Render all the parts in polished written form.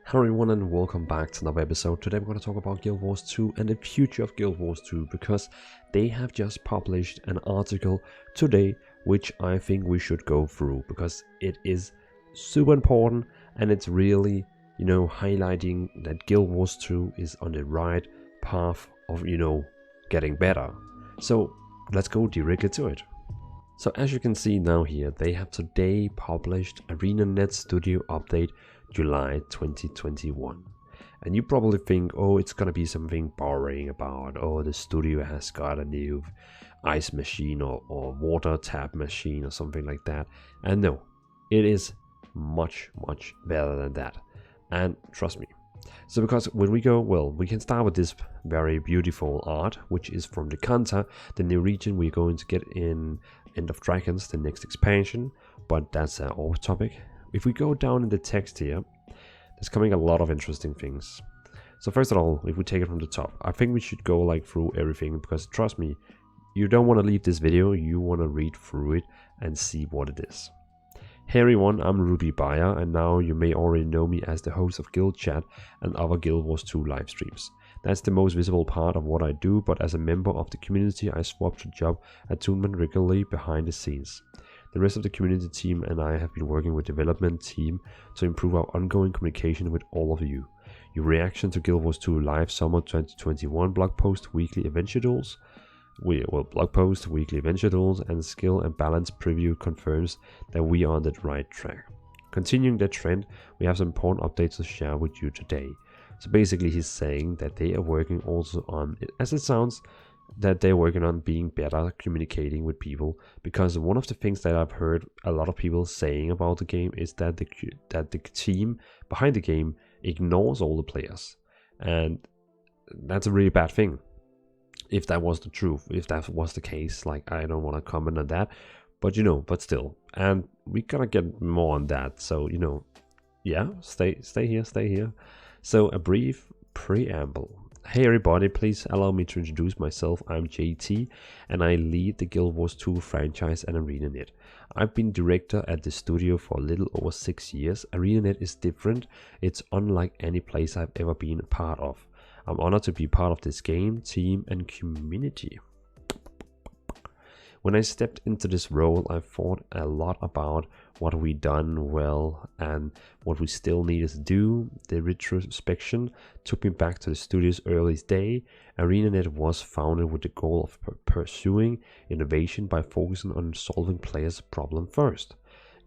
Hello everyone and welcome back to another episode. Today we're going to talk about Guild Wars 2 and the future of Guild Wars 2 because they have just published an article today which I think we should go through because it is super important and it's really, highlighting that Guild Wars 2 is on the right path of, getting better. So let's go directly to it. So as you can see now here, they have today published ArenaNet Studio Update July 2021. And you probably think, oh, it's gonna be something boring about, oh, the studio has got a new ice machine or water tap machine or something like that. And no, it is much better than that. And trust me. So because when we go, well, we can start with this very beautiful art, which is from the Kanta, the new region we're going to get in End of Dragons, the next expansion, but that's off topic. If we go down in the text here, there's coming a lot of interesting things. So first of all, if we take it from the top, I think we should go through everything because trust me, you don't want to leave this video, you want to read through it and see what it is. Hey everyone, I'm Ruby Bayer and now you may already know me as the host of Guild Chat and other Guild Wars 2 live streams. That's the most visible part of what I do, but as a member of the community I swap to job attunement regularly behind the scenes. The rest of the community team and I have been working with development team to improve our ongoing communication with all of you. Your reaction to Guild Wars 2 live summer 2021 blog post, weekly event schedules, blog post, weekly event schedules, and skill and balance preview confirms that we are on the right track. Continuing that trend, we have some important updates to share with you today. So basically he's saying that they are working also on, as it sounds, that they're working on being better communicating with people, because one of the things that I've heard a lot of people saying about the game is that the team behind the game ignores all the players, and that's a really bad thing. If that was the truth, if that was the case, I don't want to comment on that, but but still, and we're gonna get more on that. So yeah, stay here. So a brief preamble. Hey everybody, please allow me to introduce myself. I'm JT and I lead the Guild Wars 2 franchise and ArenaNet. I've been director at the studio for a little over 6 years. ArenaNet is different. It's unlike any place I've ever been a part of. I'm honored to be part of this game, team and community. When I stepped into this role, I thought a lot about what we done well and what we still needed to do. The retrospection took me back to the studio's earliest day. ArenaNet was founded with the goal of pursuing innovation by focusing on solving players' problem first.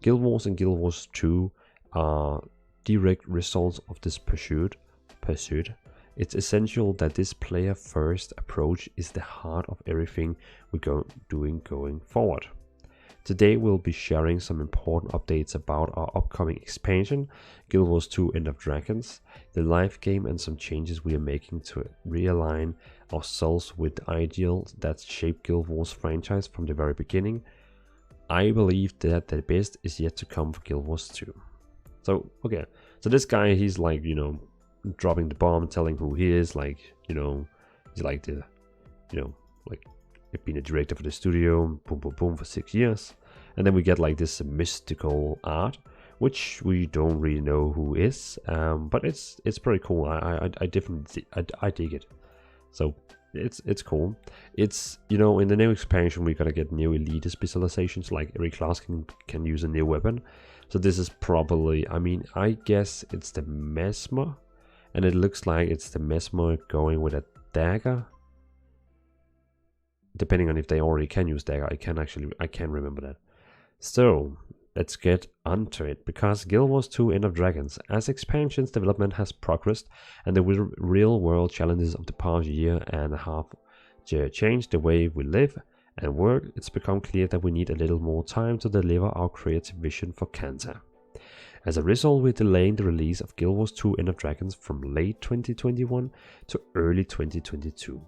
Guild Wars and Guild Wars 2 are direct results of this pursuit. It's essential that this player-first approach is the heart of everything we're doing going forward. Today we'll be sharing some important updates about our upcoming expansion, Guild Wars 2 End of Dragons, the live game, and some changes we are making to realign ourselves with the ideals that shaped Guild Wars franchise from the very beginning. I believe that the best is yet to come for Guild Wars 2. So, okay, so this guy, he's dropping the bomb, telling who he is, he's being a director for the studio, boom for 6 years, and then we get this mystical art, which we don't really know who is, but it's pretty cool. I definitely dig it. So it's cool. It's in the new expansion we're gonna get new elite specializations, like every class can use a new weapon. So this is probably, I guess it's the Mesmer. And it looks like it's the Mesmer going with a dagger. Depending on if they already can use dagger, I can't remember that. So let's get onto it, because Guild Wars 2 End of Dragons, as expansion's development has progressed and the real world challenges of the past year and a half changed the way we live and work, it's become clear that we need a little more time to deliver our creative vision for Kanta. As a result, we're delaying the release of Guild Wars 2 End of Dragons from late 2021 to early 2022.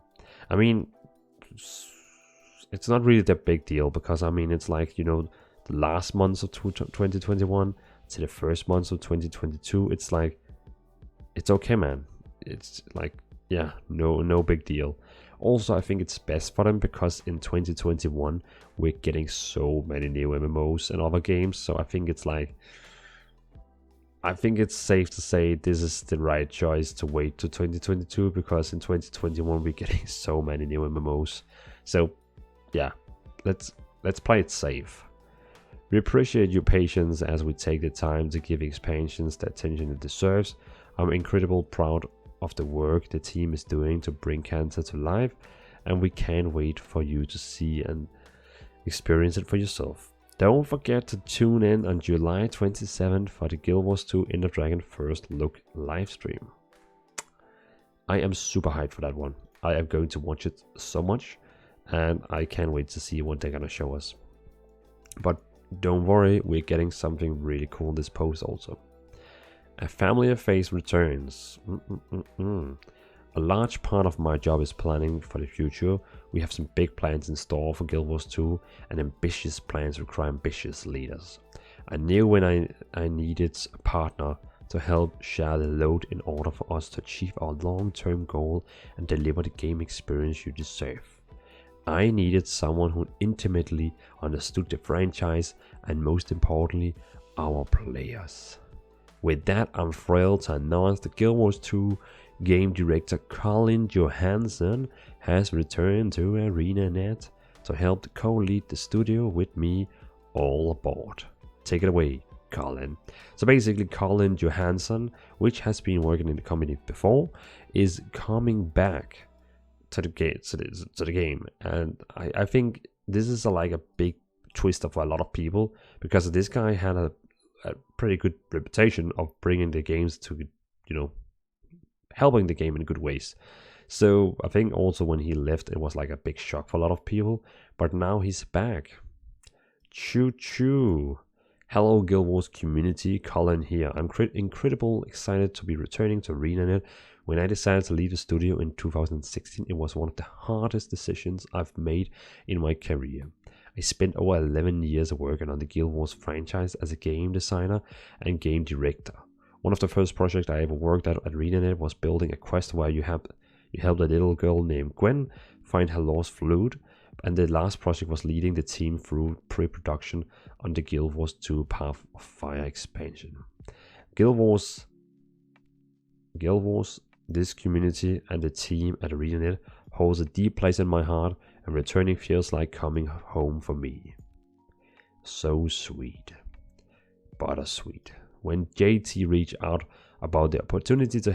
It's not really that big deal, because it's the last months of 2021 to the first months of 2022. It's it's okay, man. It's yeah, no big deal. Also, I think it's best for them because in 2021 we're getting so many new MMOs and other games, so I think it's I think it's safe to say this is the right choice to wait to 2022, because in 2021 we're getting so many new MMOs. So yeah, let's play it safe. We appreciate your patience as we take the time to give expansions the attention it deserves. I'm incredibly proud of the work the team is doing to bring Cancer to life, and we can't wait for you to see and experience it for yourself. Don't forget to tune in on July 27th for the Guild Wars 2 Ender Dragon First Look livestream. I am super hyped for that one. I am going to watch it so much, and I can't wait to see what they're gonna show us. But don't worry, we're getting something really cool in this post also. A familiar face returns. A large part of my job is planning for the future. We have some big plans in store for Guild Wars 2, and ambitious plans require ambitious leaders. I knew when I needed a partner to help share the load in order for us to achieve our long-term goal and deliver the game experience you deserve. I needed someone who intimately understood the franchise and, most importantly, our players. With that, I'm thrilled to announce the Guild Wars 2 game director Colin Johansen has returned to ArenaNet to help co-lead the studio with me. All aboard. Take it away, Colin. So basically, Colin Johansen, which has been working in the company before, is coming back to the game, and I think this is like a big twist for a lot of people, because this guy had a pretty good reputation of bringing the games to, helping the game in good ways. So I think also when he left, it was like a big shock for a lot of people, but now he's back. Choo choo. Hello Guild Wars community, Colin here. I'm incredibly excited to be returning to ArenaNet. When I decided to leave the studio in 2016, it was one of the hardest decisions I've made in my career. I spent over 11 years working on the Guild Wars franchise as a game designer and game director. One of the first projects I ever worked at ArenaNet was building a quest where you helped a little girl named Gwen find her lost flute, and the last project was leading the team through pre-production on the Guild Wars 2 Path of Fire expansion. Guild Wars, this community and the team at ArenaNet holds a deep place in my heart, and returning feels like coming home for me. So sweet. Buttersweet. When JT reached out about the opportunity to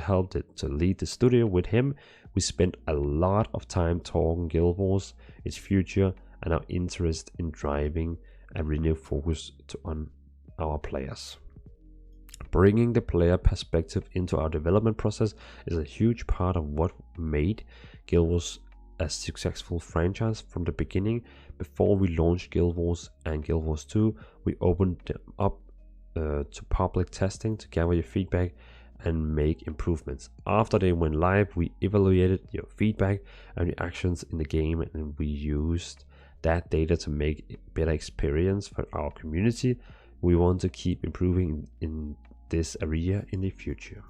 lead the studio with him, we spent a lot of time talking Guild Wars, its future, and our interest in driving a renewed focus on our players. Bringing the player perspective into our development process is a huge part of what made Guild Wars a successful franchise from the beginning. Before we launched Guild Wars and Guild Wars 2, we opened them up to public testing to gather your feedback and make improvements. After they went live, we evaluated your feedback and your actions in the game, and we used that data to make a better experience for our community. We want to keep improving in this area in the future.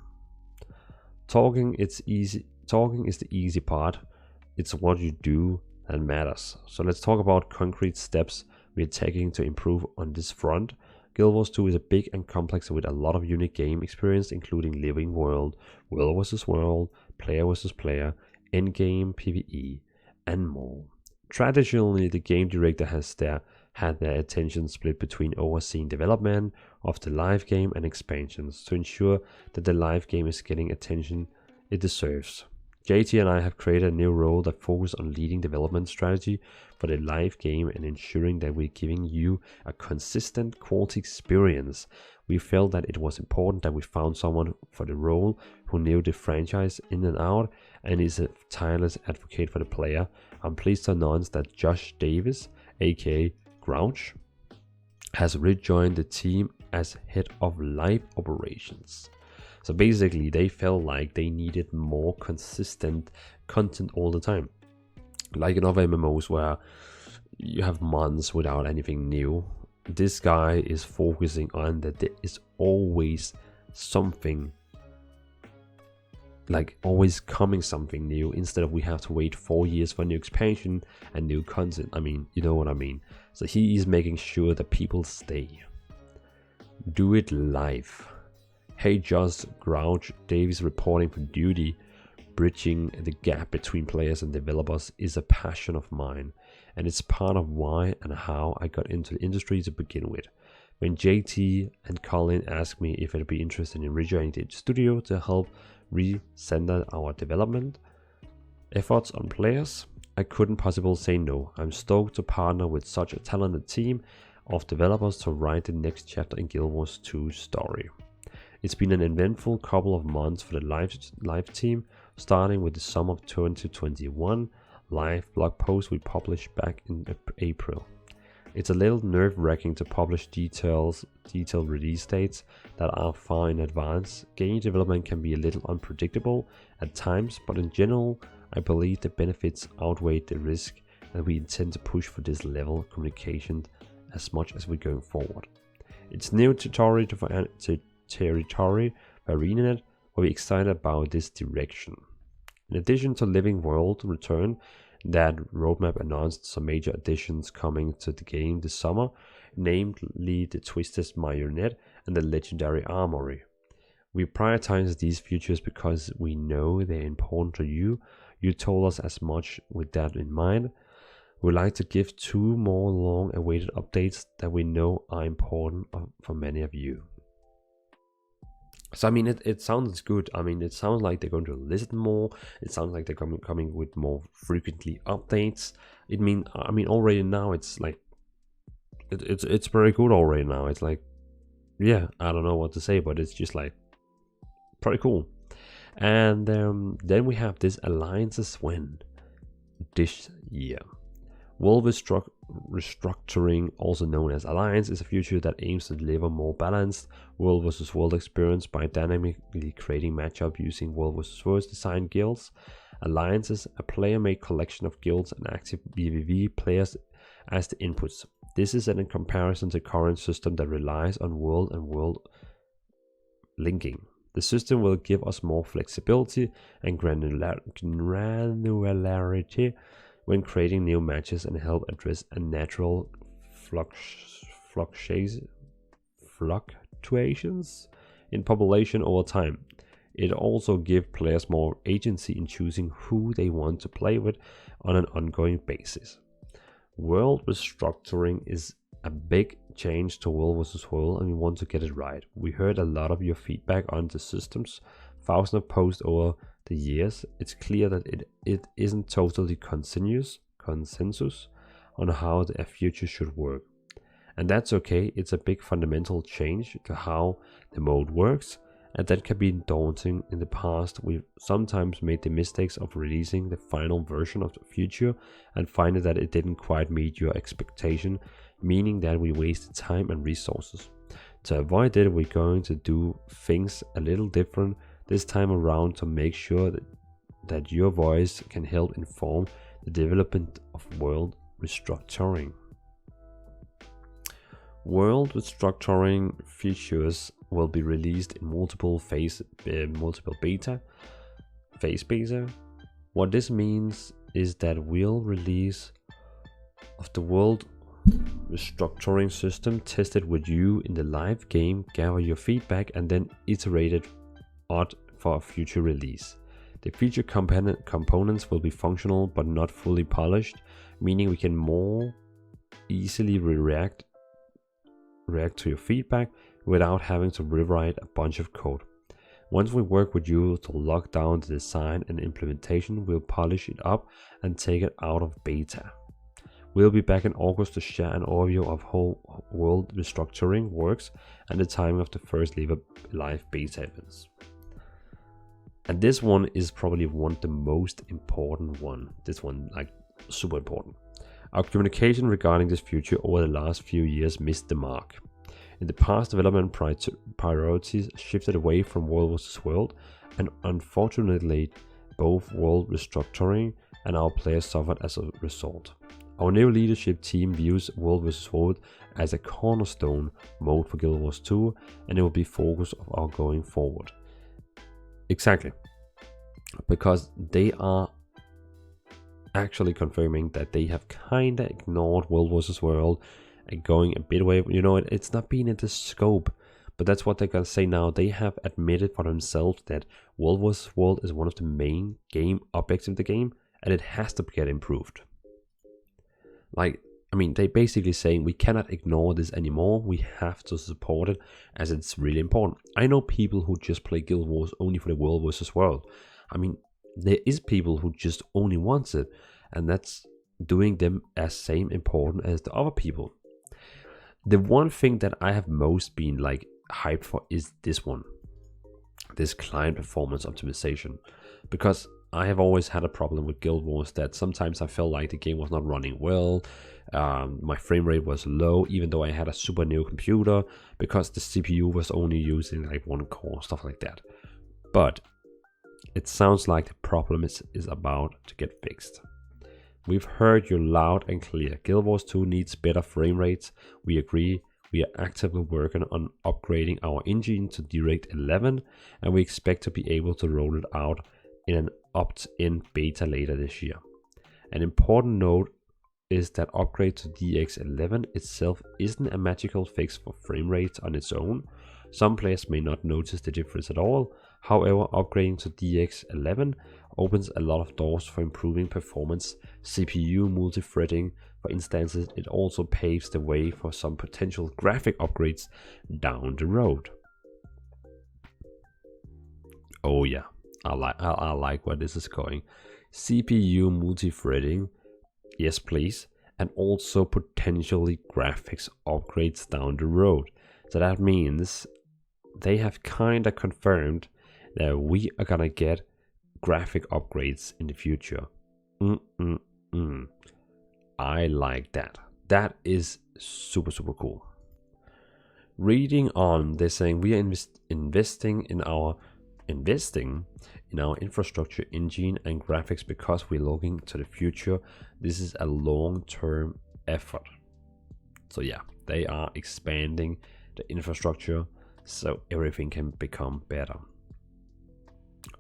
Talking is the easy part. It's what you do that matters. So let's talk about concrete steps we're taking to improve on this front. Guild Wars 2 is a big and complex with a lot of unique game experience, including living world, world versus world, player versus player, endgame, PvE, and more. Traditionally, the game director has had their attention split between overseeing development of the live game and expansions to ensure that the live game is getting attention it deserves. JT and I have created a new role that focuses on leading development strategy for the live game and ensuring that we're giving you a consistent quality experience. We felt that it was important that we found someone for the role who knew the franchise in and out and is a tireless advocate for the player. I'm pleased to announce that Josh Davis, aka Grouch, has rejoined the team as head of live operations. So basically, they felt like they needed more consistent content all the time. Like in other MMOs where you have months without anything new, this guy is focusing on that there is always something, like always coming something new, instead of we have to wait 4 years for new expansion and new content. I mean, you know what I mean. So he is making sure that people stay. Do it live. Hey Josh, Grouch Davis reporting for duty. Bridging the gap between players and developers is a passion of mine, and it's part of why and how I got into the industry to begin with. When JT and Colin asked me if I'd be interested in rejoining the studio to help recenter our development efforts on players, I couldn't possibly say no. I'm stoked to partner with such a talented team of developers to write the next chapter in Guild Wars 2's story. It's been an eventful couple of months for the live team, starting with the summer of 2021 live blog post we published back in April. It's a little nerve-wracking to publish detailed release dates that are far in advance. Game development can be a little unpredictable at times, but in general, I believe the benefits outweigh the risk, and we intend to push for this level of communication as much as we're going forward. It's new territory for ArenaNet, but we're excited about this direction. In addition to Living World Return, that roadmap announced some major additions coming to the game this summer, namely the Twisted Marionette and the Legendary Armory. We prioritize these features because we know they're important to you. You told us as much with that in mind. We'd like to give 2 more long-awaited updates that we know are important for many of you. So I mean, it sounds good. I mean, it sounds like they're going to listen more. It sounds like they're coming with more frequently updates. I mean, already now it's like it's very good already now. It's like, yeah, I don't know what to say, but it's just like pretty cool. And then we have this alliances win this year. World restructuring, also known as Alliance, is a future that aims to deliver more balanced world versus world experience by dynamically creating matchup using world versus world designed guilds. Alliances, a player-made collection of guilds and active WvW players as the inputs. This is in comparison to the current system that relies on world and world linking. The system will give us more flexibility and granularity when creating new matches and help address a natural fluctuations in population over time. It also gives players more agency in choosing who they want to play with on an ongoing basis. World restructuring is a big change to World vs. World, and we want to get it right. We heard a lot of your feedback on the systems, thousands of posts over the years. It's clear that it isn't totally consensus on how the future should work. And that's okay. It's a big fundamental change to how the mode works, and that can be daunting. In the past, we've sometimes made the mistakes of releasing the final version of the future and finding that it didn't quite meet your expectation, meaning that we wasted time and resources. To avoid that, we're going to do things a little different this time around to make sure that your voice can help inform the development of World Restructuring. World Restructuring features will be released in multiple beta. What this means is that we'll release of the World Restructuring system, test it with you in the live game, gather your feedback, and then iterate it out for a future release. The feature components will be functional but not fully polished, meaning we can more easily react to your feedback without having to rewrite a bunch of code. Once we work with you to lock down the design and implementation, we'll polish it up and take it out of beta. We'll be back in August to share an overview of how World Restructuring works and the timing of the first live beta events. And this one is probably the most important one. This one, like, super important. Our communication regarding this future over the last few years missed the mark. In the past, development priorities shifted away from World vs. World, and unfortunately, both World Restructuring and our players suffered as a result. Our new leadership team views World vs. World as a cornerstone mode for Guild Wars 2, and it will be focus of our going forward. Exactly, because they are actually confirming that they have kinda ignored World vs. World and going a bit away. You know, it's not been in the scope, But that's what they're gonna say now. They have admitted for themselves that World vs. World is one of the main game objects in the game, and it has to get improved. Like, I mean, they basically saying we cannot ignore this anymore. We have to support it as it's really important. I know people who just play Guild Wars only for the World vs. World. I mean, there is people who just only wants it, and that's doing them as same important as the other people. The one thing that I have most been like hyped for is this one, this client performance optimization, because I have always had a problem with Guild Wars that sometimes I felt like the game was not running well. My frame rate was low, even though I had a super new computer, because the CPU was only using like 1 core, stuff like that. But it sounds like the problem is about to get fixed. We've heard you loud and clear. Guild Wars 2 needs better frame rates. We agree. We are actively working on upgrading our engine to DirectX 11, and we expect to be able to roll it out in an opt-in beta later this year. An important note is that upgrade to DirectX 11 itself isn't a magical fix for frame rates on its own. Some players may not notice the difference at all. However, upgrading to DirectX 11 opens a lot of doors for improving performance, CPU multi-threading. For instance, it also paves the way for some potential graphic upgrades down the road. Oh yeah, I like where this is going. CPU multi-threading, yes please, and also potentially graphics upgrades down the road. So that means they have kind of confirmed that we are gonna get graphic upgrades in the future. I like that. That is super cool. Reading on, they're saying we are investing in our infrastructure engine and graphics because we're looking to the future. This is a long-term effort. So yeah, they are expanding the infrastructure so everything can become better.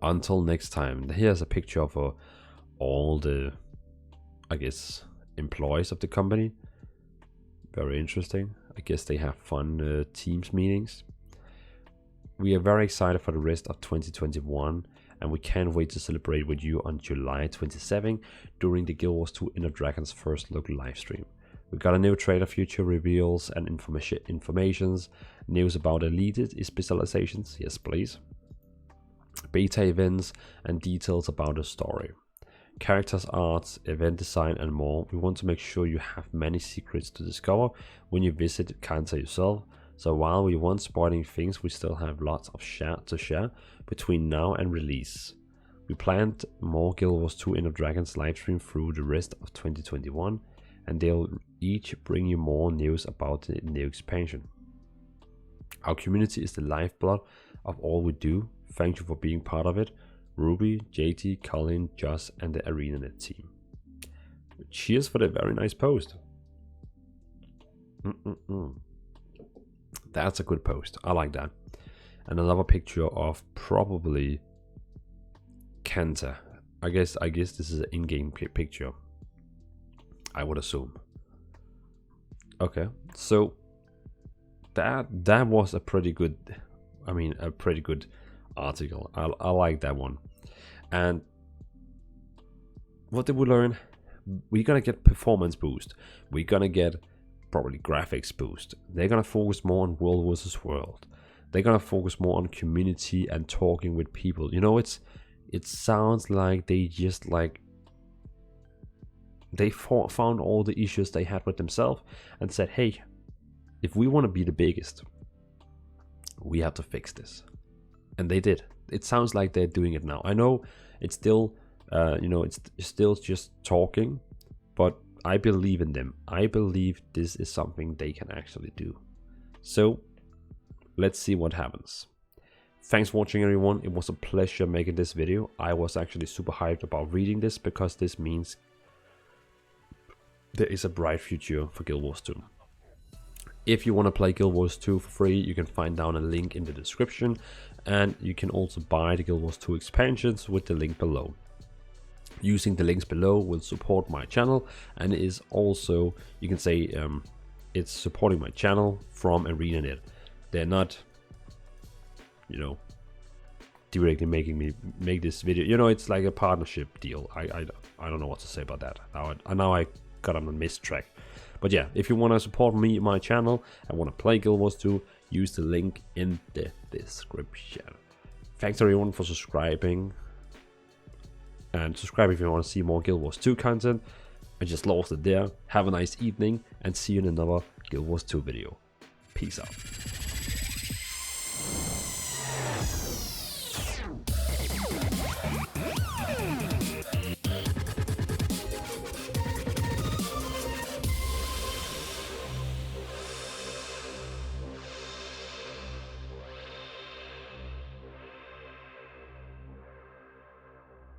Until next time, here's a picture of all the, I guess, employees of the company. Very interesting. I guess they have fun Teams meetings. We are very excited for the rest of 2021, and we can't wait to celebrate with you on July 27 during the Guild Wars 2 Inner Dragon's first local live stream. We got a new trailer, future reveals and informations, news about elite specializations, yes please, beta events and details about the story, characters, arts, event design and more. We want to make sure you have many secrets to discover when you visit Kanta yourself. So while we weren't spoiling things, we still have lots of to share between now and release. We planned more Guild Wars 2 Inner Dragons livestream through the rest of 2021, and they'll each bring you more news about the new expansion. Our community is the lifeblood of all we do. Thank you for being part of it. Ruby, JT, Colin, Josh, and the ArenaNet team. Cheers for the very nice post. That's a good post. I like that. And another picture of probably Kanta. I guess this is an in-game picture, I would assume. Okay, so that was a pretty good, a pretty good article. I like that one. And what did we learn? We're gonna get performance boost. We're gonna get probably graphics boost. They're gonna focus more on world versus world. They're gonna focus more on community and talking with people. You know, it sounds like they just like they found all the issues they had with themselves and said, hey, if we want to be the biggest, we have to fix this. And they did. It sounds like they're doing it now. I know it's still it's still just talking, but I believe in them. I believe this is something they can actually do. So let's see what happens. Thanks for watching, everyone. It was a pleasure making this video. I was actually super hyped about reading this because this means there is a bright future for Guild Wars 2. If you want to play Guild Wars 2 for free, you can find down a link in the description, and you can also buy the Guild Wars 2 expansions with the link below. Using the links below will support my channel, and it is also, you can say, it's supporting my channel from ArenaNet. They're not you know, directly making me make this video. You know, it's like a partnership deal. I don't know what to say about that. Now I got on a missed track. But yeah, if you want to support me, my channel, and want to play Guild Wars 2, use the link in the description. Thanks everyone for subscribing. And subscribe if you want to see more Guild Wars 2 content. I just lost it there. Have a nice evening, and see you in another Guild Wars 2 video. Peace out.